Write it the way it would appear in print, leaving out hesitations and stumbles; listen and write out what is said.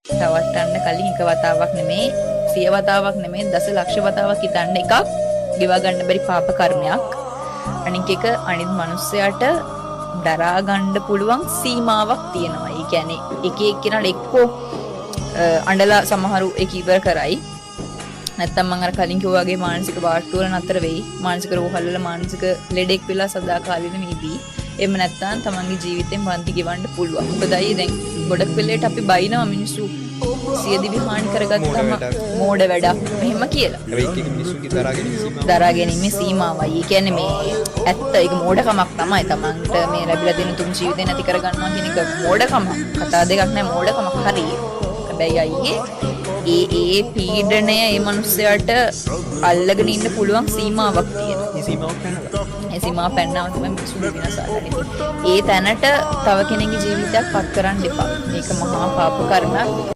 රවට්ටන්න කලින් එක වතාවක් නෙමේ 100 වතාවක් නෙමේ දසලක්ෂ වතාවක් හිතන්න එකක් ගෙවා ගන්න බැරි පාප කර්මයක්. අනික එක අනිත් මිනිස්සයාට දරා ගන්න පුළුවන් සීමාවක් තියෙනවා. ඒ කියන්නේ එක එක්කෙනාට එක්කෝ අඬලා සමහරු ඒක ඉවර කරයි. නැත්තම් මම අර කලින් කිව්වා වගේ මානසික වාට්ටු වල නතර වෙයි. මානසික රෝහල් වල මානසික ලෙඩෙක් වෙලා සදාකාලින මිදී. එහෙම නැත්තම් තමන්ගේ ජීවිතෙන් වන්ති ගෙවන්න පුළුවන්. මොකදයි දැන් ගොඩක් වෙලේට අපි බයිනවා මිනිස්සු සියදිවි හානි කරගත්තාම මෝඩ වැඩක් මෙහෙම කියලා. ඒක මිනිස්සුන්ගේ දරාගැනීමේ සීමාවයි. ඒ කියන්නේ මේ ඇත්ත ඒක මෝඩකමක් තමයි. තමන්ට මේ ලැබිලා දෙන තුන් ජීවිතේ නැති කරගන්නවා කියන එක මෝඩකමක්. කතා දෙකක් නෑ මෝඩකමක් හරියි. හැබැයි අයියේ ඒ පීඩනය මේ මිනිස්සයාට අල්ලගෙන ඉන්න පුළුවන් සීමාවක් තියෙනවා. මේ සීමාවක් පැනලා. ඒ සීමාව පැනනම තමයි මිනිස්සු විනාශ ඒ තැනට තව කෙනෙකුගේ ජීවිතයක් පත් කරන්න එපා. මේක මහා පාප කර්මයක්.